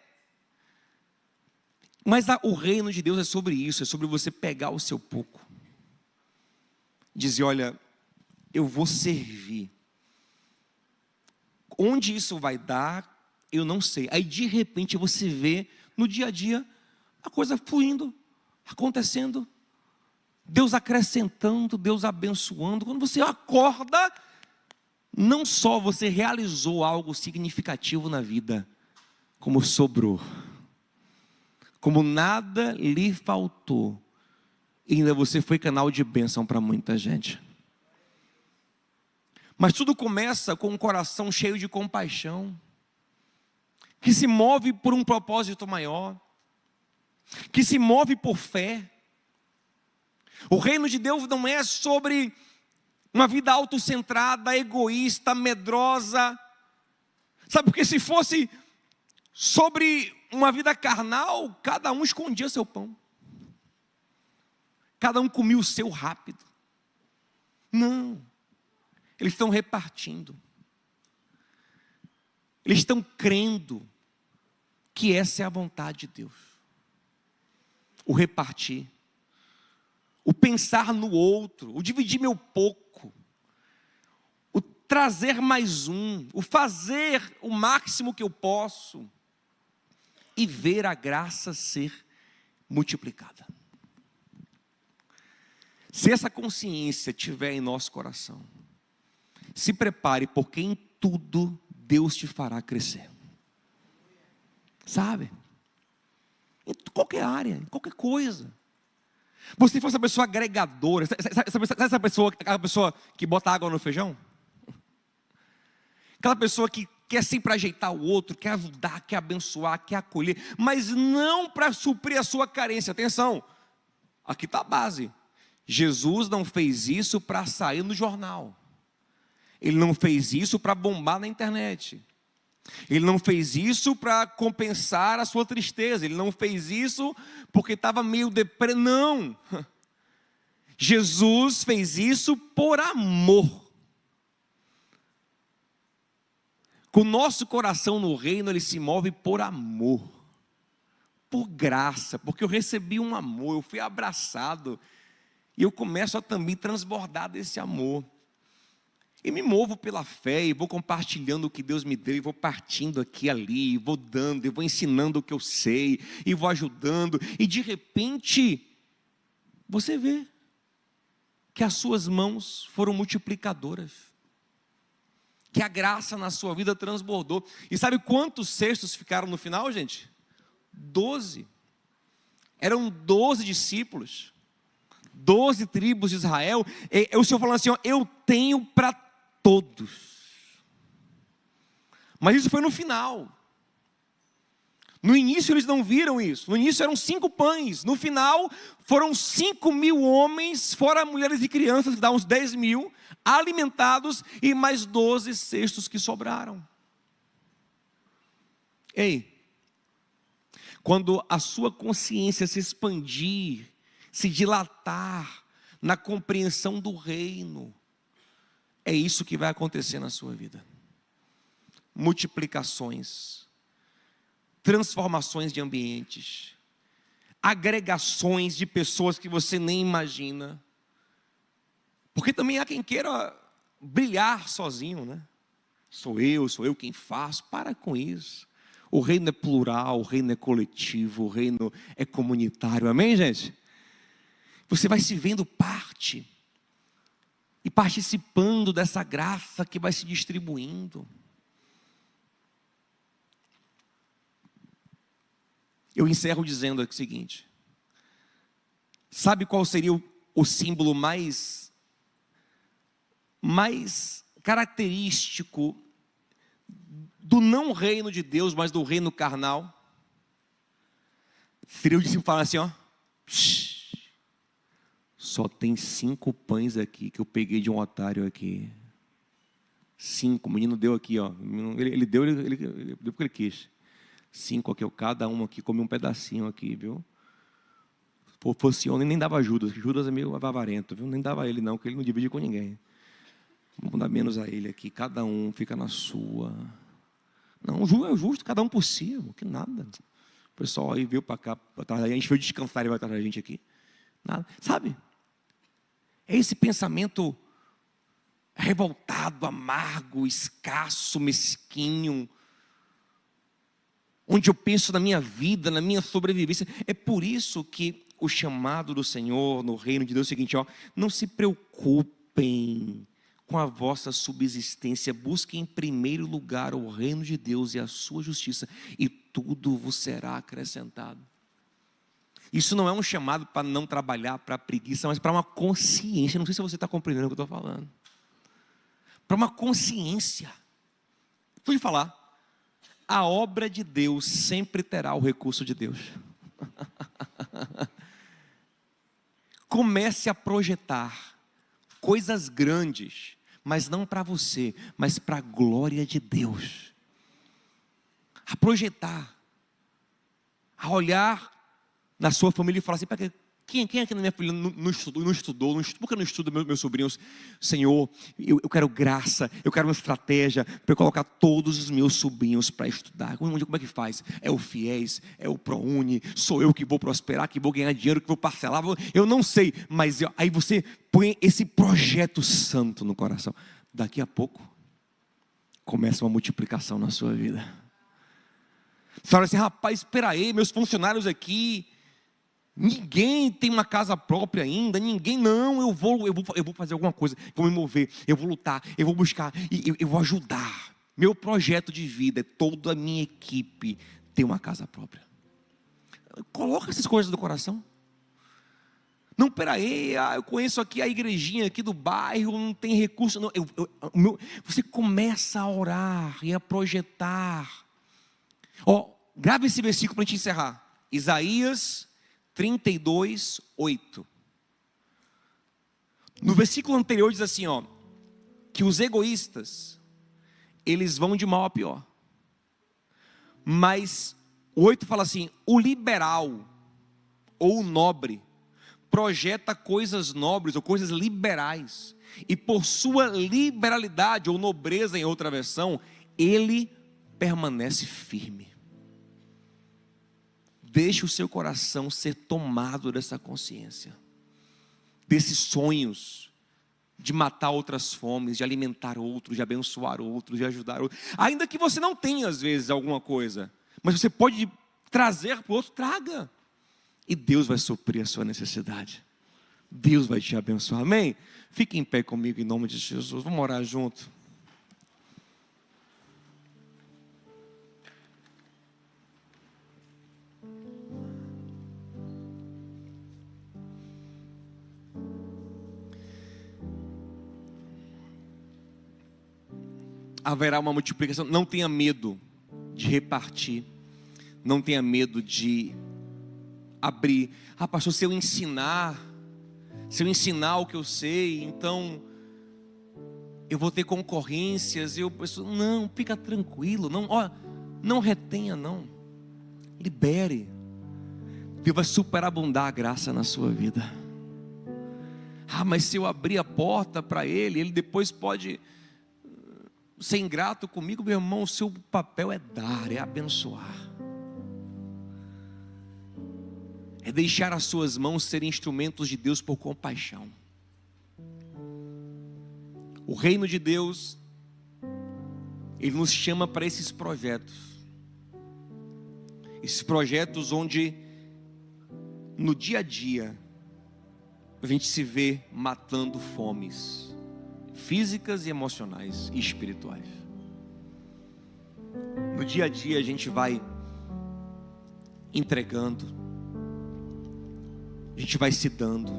Mas o reino de Deus é sobre isso, é sobre você pegar o seu pouco, dizer, olha, eu vou servir. Onde isso vai dar, eu não sei. Aí de repente você vê no dia a dia a coisa fluindo, acontecendo, Deus acrescentando, Deus abençoando. Quando você acorda, não só você realizou algo significativo na vida, como sobrou, como nada lhe faltou, e ainda você foi canal de bênção para muita gente. Mas tudo começa com um coração cheio de compaixão, que se move por um propósito maior, que se move por fé. O reino de Deus não é sobre uma vida autocentrada, egoísta, medrosa. Sabe, porque se fosse sobre uma vida carnal, cada um escondia seu pão, cada um comia o seu rápido. Não, eles estão repartindo, eles estão crendo que essa é a vontade de Deus. O repartir, o pensar no outro, o dividir meu pouco, o trazer mais um, o fazer o máximo que eu posso e ver a graça ser multiplicada. Se essa consciência tiver em nosso coração, se prepare, porque em tudo Deus te fará crescer. Sabe? Em qualquer área, em qualquer coisa. Você fosse essa pessoa agregadora, essa pessoa, aquela pessoa que bota água no feijão? Aquela pessoa que quer sempre ajeitar o outro, quer ajudar, quer abençoar, quer acolher, mas não para suprir a sua carência. Atenção, aqui está a base. Jesus não fez isso para sair no jornal. Ele não fez isso para bombar na internet. Ele não fez isso para compensar a sua tristeza. Ele não fez isso porque estava meio deprê. Não. Jesus fez isso por amor. Com o nosso coração no reino, ele se move por amor, por graça, porque eu recebi um amor, eu fui abraçado, e eu começo a também transbordar desse amor. E me movo pela fé, e vou compartilhando o que Deus me deu, e vou partindo aqui e ali, e vou dando, e vou ensinando o que eu sei, e vou ajudando, e de repente, você vê que as suas mãos foram multiplicadoras, que a graça na sua vida transbordou. E sabe quantos cestos ficaram no final, gente? 12. Eram 12 discípulos, 12 tribos de Israel. E o Senhor falando assim, ó, eu tenho para todos. Mas isso foi no final. No início eles não viram isso. No início eram 5 pães. No final foram 5.000 homens, fora mulheres e crianças, que dá uns 10.000, alimentados, e mais 12 cestos que sobraram. Ei, quando a sua consciência se expandir, se dilatar na compreensão do reino, é isso que vai acontecer na sua vida. Multiplicações, transformações de ambientes, agregações de pessoas que você nem imagina. Porque também há quem queira brilhar sozinho, né? Sou eu quem faço. Para com isso. O reino é plural, o reino é coletivo, o reino é comunitário. Amém, gente? Você vai se vendo parte e participando dessa graça que vai se distribuindo. Eu encerro dizendo o seguinte: sabe qual seria o símbolo mais característico do não reino de Deus, mas do reino carnal? Seria o discípulo falar assim, ó, só tem 5 pães aqui que eu peguei de um otário aqui. 5, o menino deu aqui, ó. Ele deu porque ele quis. 5 aqui, cada um aqui come um pedacinho aqui, viu? Se fosse homem, nem dava Judas. Judas é meio avarento, viu? Nem dava a ele não, porque ele não divide com ninguém. Vamos dar menos a ele aqui, cada um fica na sua. Não, é justo, cada um por si, que nada. O pessoal aí veio para cá, a gente veio descansar e vai atrás da gente aqui. Nada, sabe? É esse pensamento revoltado, amargo, escasso, mesquinho, onde eu penso na minha vida, na minha sobrevivência. É por isso que o chamado do Senhor no reino de Deus é o seguinte, ó, não se preocupem com a vossa subsistência, busquem em primeiro lugar o reino de Deus e a sua justiça, e tudo vos será acrescentado. Isso não é um chamado para não trabalhar, para preguiça, mas para uma consciência. Não sei se você está compreendendo o que eu estou falando. Para uma consciência. Vou te falar, a obra de Deus sempre terá o recurso de Deus. Comece a projetar coisas grandes, mas não para você, mas para a glória de Deus. A projetar, a olhar na sua família e falar assim, quem aqui na minha família não estudou, por que não estuda meus sobrinhos? Senhor, eu quero graça, eu quero uma estratégia para eu colocar todos os meus sobrinhos para estudar. Como é que faz? É o FIES, é o ProUni, sou eu que vou prosperar, que vou ganhar dinheiro, que vou parcelar, eu não sei, mas aí você põe esse projeto santo no coração. Daqui a pouco, começa uma multiplicação na sua vida. Você fala assim, rapaz, espera aí, meus funcionários aqui, ninguém tem uma casa própria ainda, ninguém, não, eu vou fazer alguma coisa, vou me mover, eu vou lutar, eu vou buscar, eu vou ajudar. Meu projeto de vida é toda a minha equipe ter uma casa própria. Coloca essas coisas no coração. Não, peraí, eu conheço aqui a igrejinha aqui do bairro, não tem recurso, não. Você começa a orar e a projetar. Grave esse versículo para a gente encerrar. Isaías 32, 8. No versículo anterior diz assim, que os egoístas, eles vão de mal a pior. Mas o 8 fala assim, o liberal ou o nobre projeta coisas nobres ou coisas liberais, e por sua liberalidade ou nobreza em outra versão, ele permanece firme. Deixe o seu coração ser tomado dessa consciência, desses sonhos de matar outras fomes, de alimentar outros, de abençoar outros, de ajudar outros. Ainda que você não tenha às vezes alguma coisa, mas você pode trazer para o outro, traga. E Deus vai suprir a sua necessidade. Deus vai te abençoar, amém? Fique em pé comigo em nome de Jesus, vamos orar junto. Haverá uma multiplicação, não tenha medo de repartir, não tenha medo de abrir. Pastor, se eu ensinar o que eu sei, então eu vou ter concorrências. Não, fica tranquilo, não retenha, não, libere. Deus vai superabundar a graça na sua vida. Mas se eu abrir a porta para ele depois pode ser ingrato comigo. Meu irmão, o seu papel é dar, é abençoar, é deixar as suas mãos serem instrumentos de Deus por compaixão. O reino de Deus, Ele nos chama para esses projetos onde no dia a dia a gente se vê matando fomes físicas e emocionais e espirituais. No dia a dia a gente vai entregando, a gente vai se dando,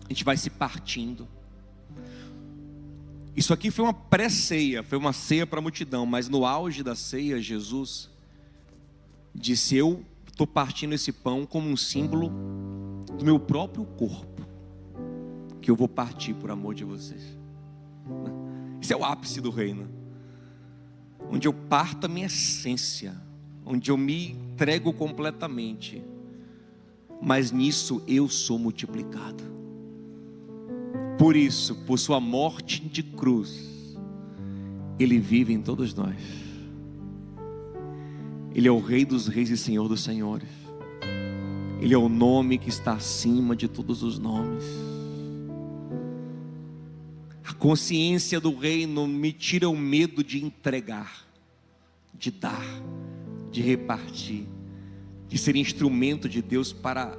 a gente vai se partindo. Isso aqui foi uma pré-ceia, foi uma ceia para a multidão, mas no auge da ceia, Jesus disse: eu estou partindo esse pão como um símbolo do meu próprio corpo, que eu vou partir por amor de vocês. Esse é o ápice do reino. onde eu parto a minha essência, onde eu me entrego completamente, mas nisso eu sou multiplicado. Por isso, por sua morte de cruz, Ele vive em todos nós. Ele é o Rei dos reis e Senhor dos senhores. Ele é o nome que está acima de todos os nomes. A consciência do reino me tira o medo de entregar, de dar, de repartir, de ser instrumento de Deus para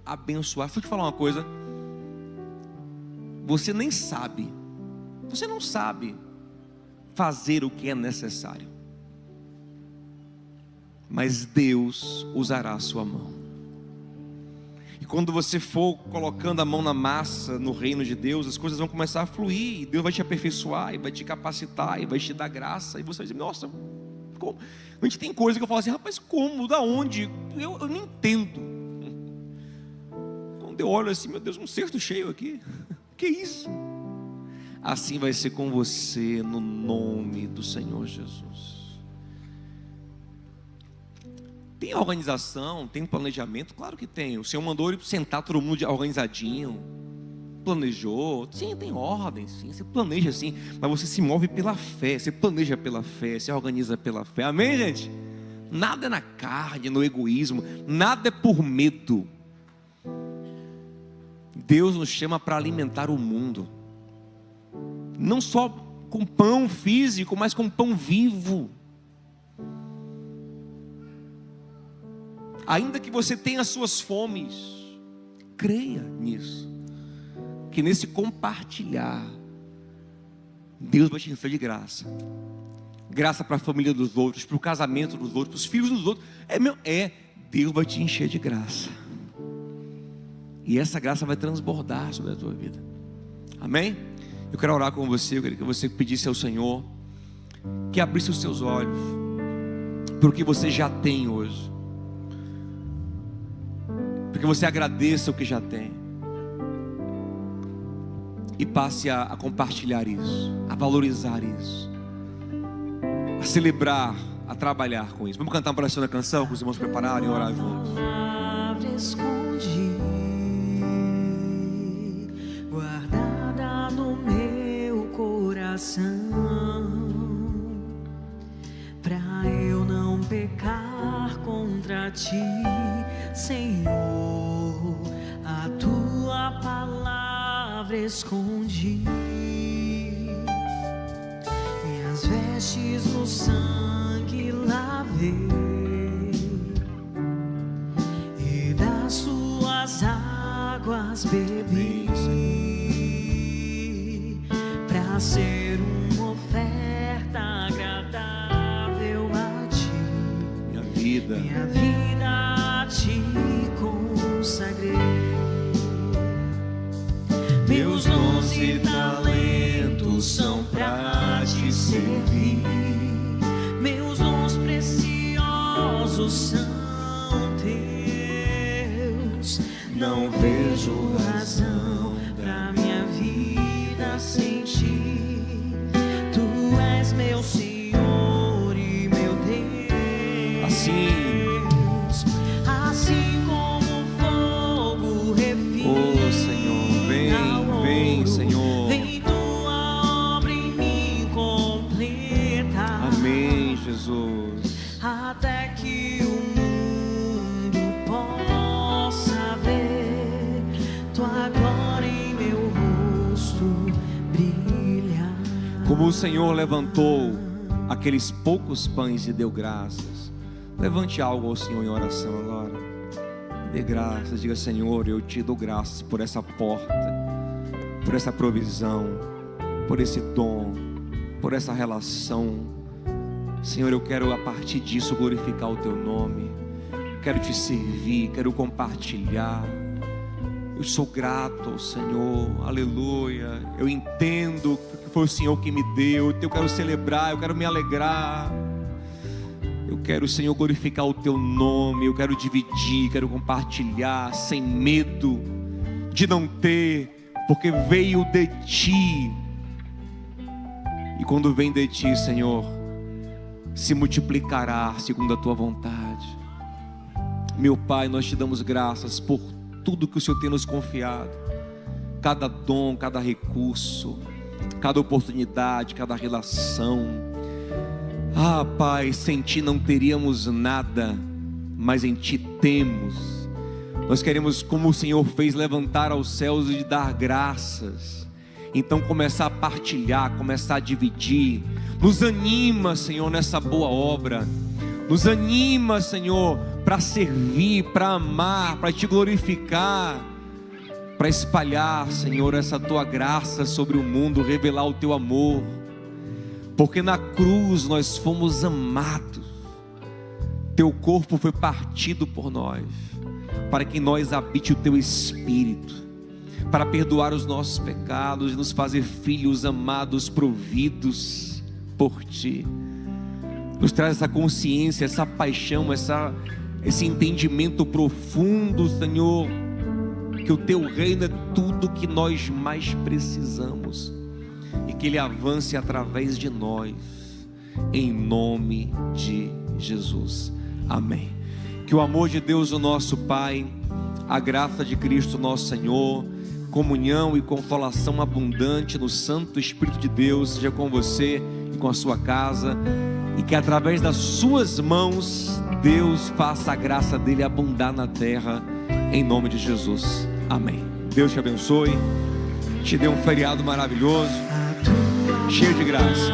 abençoar. Deixa eu te falar uma coisa. Você nem sabe, você não sabe fazer o que é necessário, mas Deus usará a sua mão. E quando você for colocando a mão na massa no reino de Deus, as coisas vão começar a fluir, e Deus vai te aperfeiçoar, e vai te capacitar, e vai te dar graça, e você vai dizer, nossa, como? A gente tem coisa que eu falo assim, rapaz, como, da onde? Eu não entendo. Quando eu olho assim, meu Deus, um cesto cheio aqui, que isso? Assim vai ser com você, no nome do Senhor Jesus. Tem organização, tem planejamento? Claro que tem. O Senhor mandou ele sentar todo mundo organizadinho, planejou. Sim, tem ordem, sim, você planeja assim, mas você se move pela fé, você planeja pela fé, você organiza pela fé. Amém, gente? Nada é na carne, no egoísmo, nada é por medo. Deus nos chama para alimentar o mundo, não só com pão físico, mas com pão vivo. Ainda que você tenha as suas fomes, creia nisso, que nesse compartilhar, Deus vai te encher de graça. Graça para a família dos outros, para o casamento dos outros, para os filhos dos outros. Deus vai te encher de graça. E essa graça vai transbordar sobre a tua vida. Amém? Eu quero orar com você. Eu queria que você pedisse ao Senhor que abrisse os seus olhos para o que você já tem hoje, para que você agradeça o que já tem e passe a compartilhar isso, a valorizar isso, a celebrar, a trabalhar com isso. Vamos cantar uma oração da canção, com os irmãos prepararem e orar juntos. Guardada no meu coração, pra eu não pecar contra ti, Senhor. A tua palavra escondi, minhas vestes no sangue lavei, e das tuas águas bebi, pra ser uma oferta agradável a ti. Minha vida a ti consagrei. Meus dons e talentos são pra te servir. Meus dons preciosos são teus. Não vejo razão pra minha vida sem ti. Tu és meu Senhor e meu Deus. Assim como fogo refina. Oh Senhor, vem Senhor. Vem tua obra em mim completa. Amém, Jesus. Até que o mundo possa ver tua glória em meu rosto brilhar. Como o Senhor levantou aqueles poucos pães e deu graças, levante algo ao Senhor em oração agora. Dê graças, diga: Senhor, eu te dou graças por essa porta, por essa provisão, por esse dom, por essa relação. Senhor, eu quero a partir disso glorificar o teu nome, quero te servir, quero compartilhar. Eu sou grato ao Senhor, aleluia. Eu entendo que foi o Senhor que me deu, eu quero celebrar, eu quero me alegrar. Eu quero, Senhor, glorificar o teu nome, eu quero dividir, quero compartilhar, sem medo de não ter, porque veio de ti. E quando vem de ti, Senhor, se multiplicará segundo a tua vontade. Meu Pai, nós te damos graças por tudo que o Senhor tem nos confiado, cada dom, cada recurso, cada oportunidade, cada relação. Ah, Pai, sem Ti não teríamos nada, mas em Ti temos. Nós queremos, como o Senhor fez, levantar aos céus e dar graças. Então começar a partilhar, começar a dividir. Nos anima, Senhor, nessa boa obra. Nos anima, Senhor, para servir, para amar, para Te glorificar, para espalhar, Senhor, essa Tua graça sobre o mundo, revelar o Teu amor. Porque na cruz nós fomos amados. Teu corpo foi partido por nós, para que em nós habite o Teu Espírito, para perdoar os nossos pecados e nos fazer filhos amados, providos por Ti. Nos traz essa consciência, essa paixão, esse entendimento profundo, Senhor, que o Teu reino é tudo que nós mais precisamos e que Ele avance através de nós, em nome de Jesus. Amém. Que o amor de Deus, o nosso Pai, a graça de Cristo nosso Senhor, comunhão e consolação abundante no Santo Espírito de Deus seja com você e com a sua casa, e que através das suas mãos Deus faça a graça dele abundar na terra, em nome de Jesus. Amém. Deus te abençoe, te dê um feriado maravilhoso, cheio de graça.